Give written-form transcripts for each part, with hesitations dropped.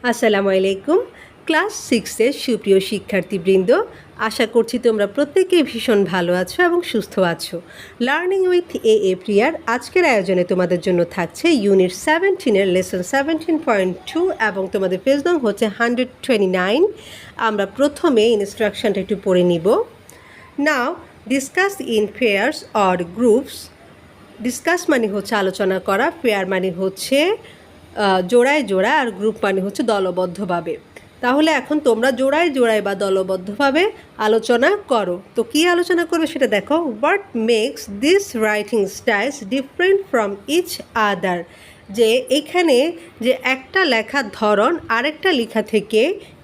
আসসালামু আলাইকুম। ক্লাস 6-এর সুপ্রিয় শিক্ষার্থীবৃন্দ, আশা করছি তোমরা প্রত্যেকেই ভীষণ ভালো আছো এবং সুস্থ আছো। লার্নিং উইথ এ প্রিয়ার আজকের আয়োজনে তোমাদের জন্য থাকছে ইউনিট 17-এর লেসন 17.2 এবং তোমাদের পেজ নং হচ্ছে 129। আমরা প্রথমে ইনস্ট্রাকশনটা একটু পড়ে নিব। Now discuss in pairs or groups. Discuss মানে হচ্ছে আলোচনা করা, পেয়ার মানে হচ্ছে জোড়ায় জোড়া, আর গ্রুপ মানে হচ্ছে দলবদ্ধভাবে। তাহলে এখন তোমরা জোড়ায় জোড়ায় বা দলবদ্ধভাবে আলোচনা করো। তো কী আলোচনা করবে সেটা দেখো। What makes this writing styles different from each other, যে এখানে যে একটা লেখার ধরন আরেকটা লেখা থেকে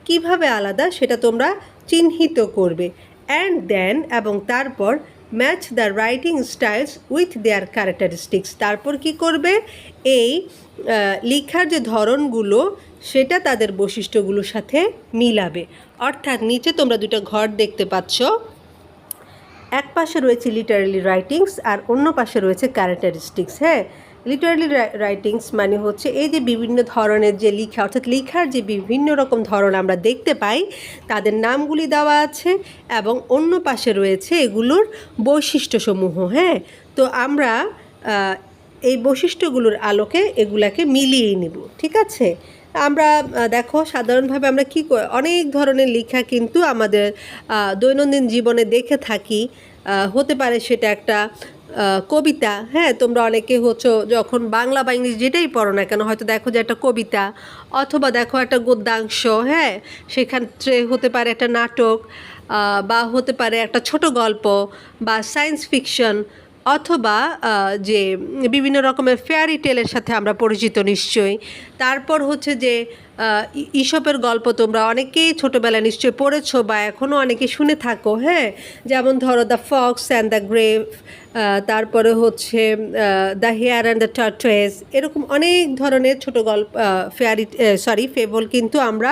কিভাবে আলাদা সেটা তোমরা চিহ্নিত করবে। অ্যান্ড দেন এবং তারপর match the writing styles with their characteristics. তারপর কি করবে, এই লেখার যে ধরনগুলো সেটা তাদের বৈশিষ্ট্যগুলোর সাথে মিলাবে। অর্থাৎ নিচে তোমরা দুটো ঘর দেখতে পাচ্ছ, এক পাশে রয়েছে লিটারালি রাইটিংস আর অন্য পাশে রয়েছে ক্যারেক্টারিস্টিক্স। হ্যাঁ, লিটারালি রাইটিংস মানে হচ্ছে এই যে বিভিন্ন ধরনের যে লেখা, অর্থাৎ লেখার যে বিভিন্ন রকম ধরন আমরা দেখতে পাই তাদের নামগুলি দেওয়া আছে, এবং অন্য পাশে রয়েছে এগুলোর বৈশিষ্ট্যসমূহ। হ্যাঁ, তো আমরা এই বৈশিষ্ট্যগুলোর আলোকে এগুলাকে মিলিয়ে নিব। ঠিক আছে, আমরা দেখো সাধারণভাবে আমরা কী অনেক ধরনের লেখা কিন্তু আমাদের দৈনন্দিন জীবনে দেখে থাকি। হতে পারে সেটা একটা কবিতা। হ্যাঁ, তোমরা অনেকে হচ্ছে যখন বাংলা বা ইংলিশ যেটাই পড়ো না কেন, হয়তো দেখো যে একটা কবিতা, অথবা দেখো একটা গদ্যাংশ। হ্যাঁ, সেক্ষেত্রে হতে পারে একটা নাটক, বা হতে পারে একটা ছোট গল্প বা সায়েন্স ফিকশন, অথবা যে বিভিন্ন রকমের ফেয়ারি টেলের সাথে আমরা পরিচিত নিশ্চয়ই। তারপর হচ্ছে যে ঈশপের গল্প তোমরা অনেকেই ছোটোবেলায় নিশ্চয়ই পড়েছো বা এখনও অনেকে শুনে থাকো। হ্যাঁ, যেমন ধরো the Fox and the grave, তারপরে হচ্ছে দ্য হেয়ার অ্যান্ড দ্য টার্টয়েস, এরকম অনেক ধরনের ছোটো গল্প, ফেবল কিন্তু আমরা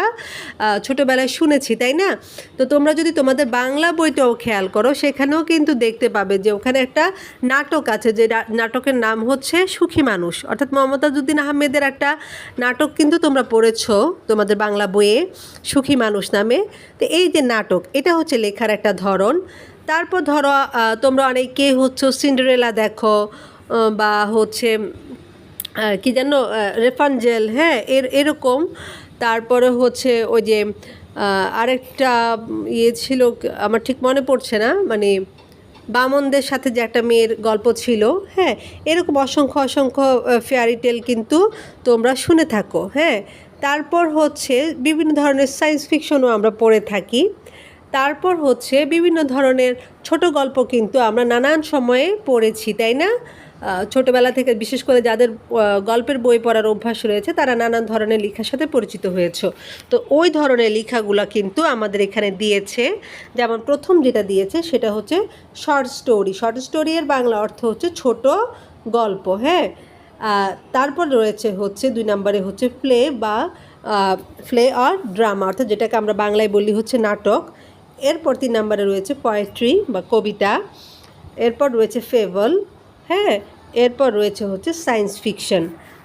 ছোটোবেলায় শুনেছি, তাই না? তো তোমরা যদি তোমাদের বাংলা বইটাও খেয়াল করো, সেখানেও কিন্তু দেখতে পাবে যে ওখানে একটা নাটক আছে, যে নাটকের নাম হচ্ছে সুখী মানুষ, অর্থাৎ মমতাজউদ্দিন আহমেদের একটা নাটক কিন্তু তোমরা পড়েছো তোমাদের বাংলা বইয়ে, সুখী মানুষ নামে। তো এই যে নাটক, এটা হচ্ছে লেখার একটা ধরন। তারপর ধরো তোমরা অনেকে হচ্ছে সিন্ডারেলা দেখো, বা হচ্ছে কি যেন রেফানজেল। হ্যাঁ, এরকম। তারপরে হচ্ছে ওই যে আরেকটা ইয়ে ছিল, আমার ঠিক মনে পড়ছে না, মানে বামনদের সাথে যে একটা মেয়ের গল্প ছিল। হ্যাঁ, এরকম অসংখ্য অসংখ্য ফেয়ারি টেল কিন্তু তোমরা শুনে থাকো। হ্যাঁ, তারপর হচ্ছে বিভিন্ন ধরনের সায়েন্স ফিকশনও আমরা পড়ে থাকি। তারপর হচ্ছে বিভিন্ন ধরনের ছোট গল্প কিন্তু আমরা নানান সময়ে পড়েছি, তাই না? ছোটোবেলা থেকে বিশেষ করে যাদের গল্পের বই পড়ার অভ্যাস রয়েছে তারা নানান ধরনের লেখার সাথে পরিচিত হয়েছে। তো ওই ধরনের লেখাগুলো কিন্তু আমাদের এখানে দিয়েছে। যেমন প্রথম যেটা দিয়েছে সেটা হচ্ছে শর্ট স্টোরি। শর্ট স্টোরি এর বাংলা অর্থ হচ্ছে ছোট গল্প। হ্যাঁ, তারপর রয়েছে হচ্ছে 2 নম্বরে হচ্ছে প্লে আর ড্রামা, অর্থাৎ যেটাকে আমরা বাংলায় বলি হচ্ছে নাটক। এরপর 3 নম্বরে রয়েছে পোয়েট্রি বা কবিতা। এরপর রয়েছে ফেবল। হ্যাঁ, এরপর রয়েছে হচ্ছে সায়েন্স ফিকশন।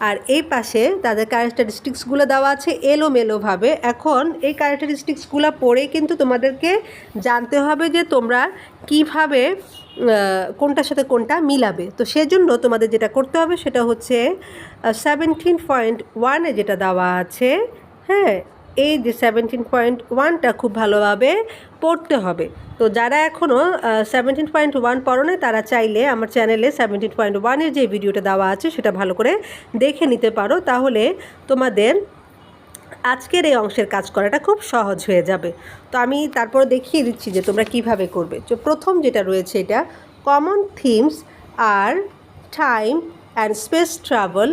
আর এই পাশে তাদের ক্যারেক্টারিস্টিক্সগুলো দেওয়া আছে এলোমেলোভাবে। এখন এই ক্যারেক্টারিস্টিক্সগুলো পড়ে কিন্তু তোমাদেরকে জানতে হবে যে তোমরা কিভাবে কোনটার সাথে কোনটা মিলাবে। তো সেজন্য তোমাদের যেটা করতে হবে সেটা হচ্ছে 17.1-এ যেটা দেওয়া আছে। হ্যাঁ, এই যে 17.1টা খুব ভালোভাবে পড়তে হবে। তো যারা এখনও 17.1 পড়ো না তারা চাইলে আমার চ্যানেলে 17.1-এর যে ভিডিওটা দেওয়া আছে সেটা ভালো করে দেখে নিতে পারো, তাহলে তোমাদের আজকের এই অংশের কাজ করাটা খুব সহজ হয়ে যাবে। তো আমি তারপর দেখিয়ে দিচ্ছি যে তোমরা কিভাবে করবে। তো প্রথম যেটা রয়েছে, এটা common themes are time and space travel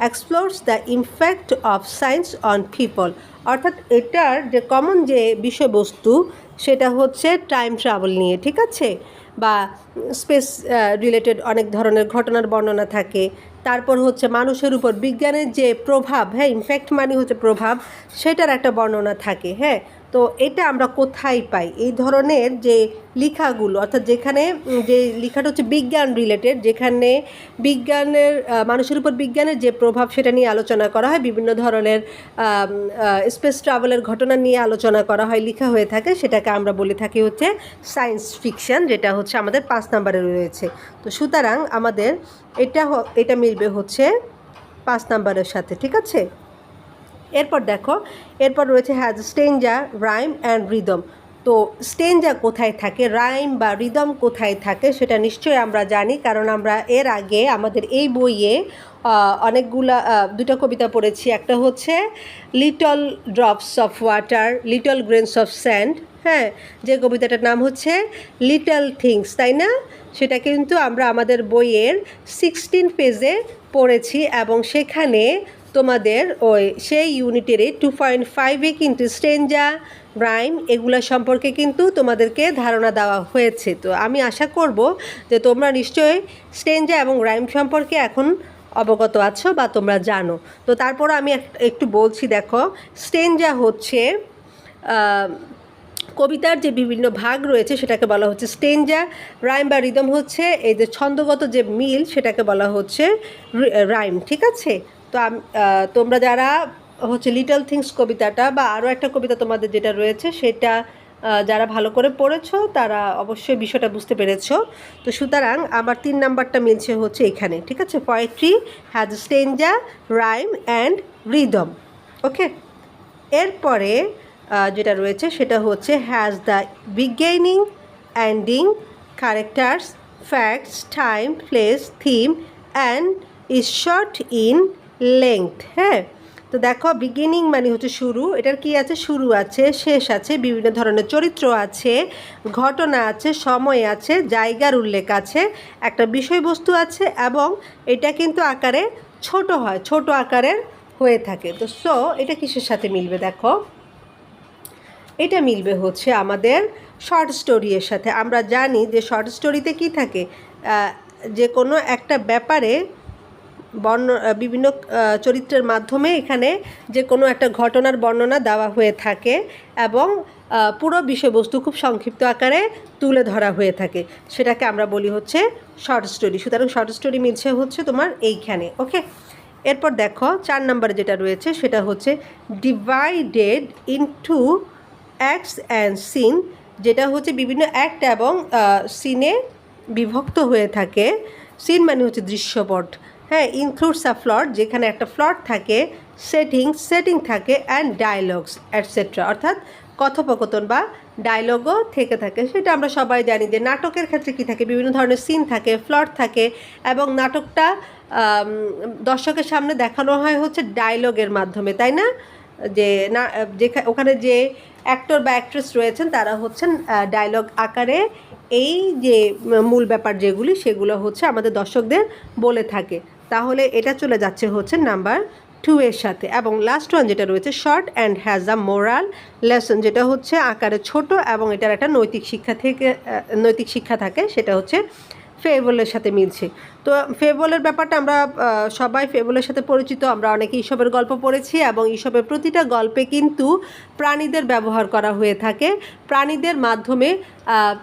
explores the impact of science on people. অর্থাৎ এটার যে কমন যে বিষয়বস্তু সেটা হচ্ছে টাইম ট্রাভেল নিয়ে। ঠিক আছে, বা স্পেস রিলেটেড অনেক ধরনের ঘটনার বর্ণনা থাকে। তারপর হচ্ছে মানুষের উপর বিজ্ঞানের যে প্রভাব, হ্যাঁ, ইমপ্যাক্ট মানে হচ্ছে প্রভাব, সেটার একটা বর্ণনা থাকে। হ্যাঁ, তো এটা আমরা কোথায় পাই? এই ধরনের যে লেখাগুলো, অর্থাৎ যেখানে যে লেখাটা হচ্ছে বিজ্ঞান রিলেটেড, যেখানে বিজ্ঞানের মানুষের উপর বিজ্ঞানের যে প্রভাব সেটা নিয়ে আলোচনা করা হয়, বিভিন্ন ধরনের স্পেস ট্রাভেলের ঘটনা নিয়ে আলোচনা করা হয়, লেখা হয়ে থাকে, সেটাকে আমরা বলে থাকি হচ্ছে সায়েন্স ফিকশন, যেটা হচ্ছে আমাদের 5 নম্বরে রয়েছে। তো সুতরাং আমাদের এটা মিলবে হচ্ছে 5 নম্বরের সাথে, ঠিক আছে? এরপর দেখো, এরপর রয়েছে has stanza rhyme and rhythm. তো স্টেঞ্জা কোথায় থাকে, রাইম বা রিদম কোথায় থাকে সেটা নিশ্চয়ই আমরা জানি, কারণ আমরা এর আগে আমাদের এই বইয়ে অনেকগুলা দুটো কবিতা পড়েছি। একটা হচ্ছে little drops of water, little grains of sand, হ্যাঁ, যে কবিতাটার নাম হচ্ছে লিটল থিংস, তাই না? সেটা কিন্তু আমরা আমাদের বইয়ের 16 পেজে পড়েছি, এবং সেখানে তোমাদের সেই ইউনিটের 2.5-এ কিন্তু স্টেঞ্জা রাইম এগুলা সম্পর্কে কিন্তু তোমাদেরকে ধারণা দেওয়া হয়েছে। তো আমি আশা করব যে তোমরা নিশ্চয়ই স্টেঞ্জা এবং রাইম সম্পর্কে এখন অবগত আছো বা তোমরা জানো। তো তারপর আমি একটু বলছি, দেখো, স্টেঞ্জা হচ্ছে কবিতার যে বিভিন্ন ভাগ রয়েছে সেটাকে বলা হচ্ছে স্টেঞ্জা, রাইম বা রিদম হচ্ছে এই যে ছন্দগত যে মিল সেটাকে বলা হচ্ছে রাইম, ঠিক আছে? তো তোমরা যারা হচ্ছে লিটল থিংস কবিতাটা বা আরও একটা কবিতা তোমাদের যেটা রয়েছে সেটা যারা ভালো করে পড়েছো তারা অবশ্যই বিষয়টা বুঝতে পেরেছো। তো সুতরাং আমার 3 নাম্বারটা মিলছে হচ্ছে এখানে, ঠিক আছে? Poetry has stanza, rhyme and rhythm. Okay, এরপরে যেটা রয়েছে সেটা হচ্ছে has the beginning, ending, characters, facts, time, place, theme and is short in length. হ্যাঁ, তো দেখো, বিগিনিং মানে হচ্ছে শুরু, এটার কি আছে? শুরু আছে, শেষ আছে, বিভিন্ন ধরনের চরিত্র আছে, ঘটনা আছে, সময় আছে, জায়গার উল্লেখ আছে, একটা বিষয়বস্তু আছে, এবং এটা কিন্তু আকারে ছোট হয়, ছোট আকারের হয়ে থাকে। তো এটা কিসের সাথে মিলবে? দেখো, এটা মিলবে হচ্ছে আমাদের শর্ট স্টোরির সাথে। আমরা জানি যে শর্ট স্টোরিতে কি থাকে, যে কোনো একটা ব্যাপারে বিভিন্ন চরিত্রের মাধ্যমে এখানে যে কোনো একটা ঘটনার বর্ণনা দেওয়া হয়ে থাকে, এবং পুরো বিষয়বস্তু খুব সংক্ষিপ্ত আকারে তুলে ধরা হয়ে থাকে, সেটাকে আমরা বলি হচ্ছে শর্ট স্টোরি। সুতরাং শর্ট স্টোরি মিলছে হচ্ছে তোমার এইখানে। ওকে, এরপর দেখো 4 নম্বরে যেটা রয়েছে সেটা হচ্ছে divided into acts and scene, যেটা হচ্ছে বিভিন্ন অ্যাক্ট এবং সিনে বিভক্ত হয়ে থাকে। সিন মানে হচ্ছে দৃশ্যপট, হ্যাঁ, ইনক্লুডস আ প্লট, যেখানে একটা প্লট থাকে, সেটিং থাকে, অ্যান্ড ডায়লগস অ্যাটসেট্রা, অর্থাৎ কথোপকথন বা ডায়লগও থেকে থাকে। সেটা আমরা সবাই জানি যে নাটকের ক্ষেত্রে কী থাকে, বিভিন্ন ধরনের সিন থাকে, প্লট থাকে, এবং নাটকটা দর্শকের সামনে দেখানো হয় হচ্ছে ডায়লগের মাধ্যমে, তাই না? ওখানে যে অ্যাক্টর বা অ্যাক্ট্রেস রয়েছেন তারা হচ্ছেন ডায়লগ আকারে এই যে মূল ব্যাপার যেগুলি সেগুলো হচ্ছে আমাদের দর্শকদের বলে থাকে। তাহলে এটা চলে যাচ্ছে হচ্ছে নাম্বার 2 এর সাথে। এবং লাস্ট ওয়ান যেটা রয়েছে short and has a moral lesson, যেটা হচ্ছে আকারে ছোট এবং এটার একটা নৈতিক শিক্ষা থাকে, সেটা হচ্ছে ফেবলের সাথে মিলছে। তো ফেবলের ব্যাপারটা আমরা সবাই ফেবলের সাথে পরিচিত, আমরা অনেকে ঈশপের গল্প পড়েছি, এবং ঈশপের প্রতিটা গল্পে কিন্তু প্রাণীদের ব্যবহার করা হয়ে থাকে। প্রাণীদের মাধ্যমে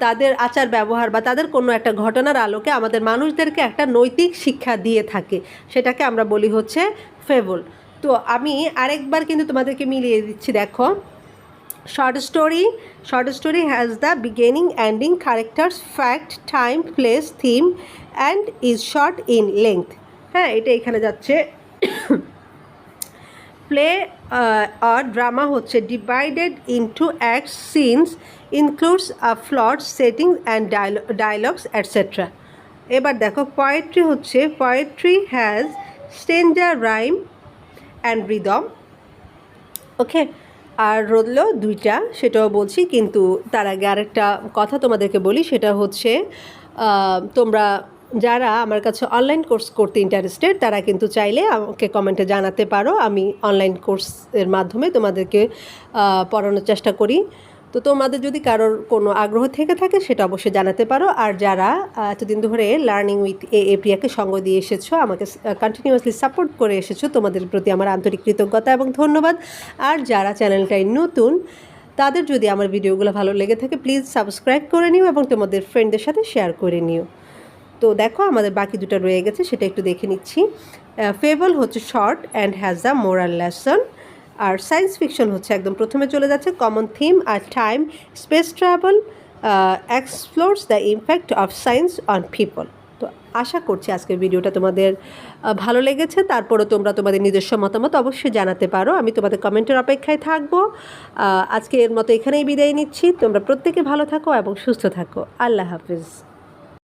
তাদের আচার ব্যবহার বা তাদের কোনো একটা ঘটনার আলোকে আমাদের মানুষদেরকে একটা নৈতিক শিক্ষা দিয়ে থাকে, সেটাকে আমরা বলি হচ্ছে ফেবল। তো আমি আরেকবার কিন্তু তোমাদেরকে মিলিয়ে দিচ্ছি, দেখো, short story has the beginning, ending, characters, fact, time, place, theme and is short in length. হ্যাঁ, এটা এখানে যাচ্ছে। প্লে আর ড্রামা হচ্ছে divided into act, scenes, includes a plot, setting and dialogues etcetera. এবার দেখো, poetry has stanza, rhyme and rhythm. Okay, আর রইল 2টা, সেটাও বলছি, কিন্তু তার আগে আরেকটা কথা তোমাদেরকে বলি, সেটা হচ্ছে তোমরা যারা আমার কাছে অনলাইন কোর্স করতে ইন্টারেস্টেড তারা কিন্তু চাইলে আমাকে কমেন্টে জানাতে পারো। আমি অনলাইন কোর্সের মাধ্যমে তোমাদেরকে পড়ানোর চেষ্টা করি। তো তোমাদের যদি কারোর কোনো আগ্রহ থেকে থাকে সেটা অবশ্যই জানাতে পারো। আর যারা এতদিন ধরে লার্নিং উইথ এ প্রিয়াকে সঙ্গ দিয়ে এসেছো, আমাকে কন্টিনিউয়াসলি সাপোর্ট করে এসেছো, তোমাদের প্রতি আমার আন্তরিক কৃতজ্ঞতা এবং ধন্যবাদ। আর যারা চ্যানেলটাই নতুন তাদের যদি আমার ভিডিওগুলো ভালো লেগে থাকে প্লিজ সাবস্ক্রাইব করে নিও এবং তোমাদের ফ্রেন্ডদের সাথে শেয়ার করে নিও। তো দেখো আমাদের বাকি দুটো রয়ে গেছে, সেটা একটু দেখে নিচ্ছি। ফেবল হচ্ছে short and has a moral lesson, আর সায়েন্স ফিকশন হচ্ছে একদম প্রথমে চলে যাচ্ছে common theme are time space travel explores the impact of science on people. তো আশা করছি আজকের ভিডিওটা তোমাদের ভালো লেগেছে। তারপরও তোমরা তোমাদের নিজস্ব মতামত অবশ্যই জানাতে পারো, আমি তোমাদের কমেন্টের অপেক্ষায় থাকবো। আজকে এর মতো এখানেই বিদায় নিচ্ছি। তোমরা প্রত্যেকে ভালো থাকো এবং সুস্থ থাকো। আল্লাহ হাফিজ।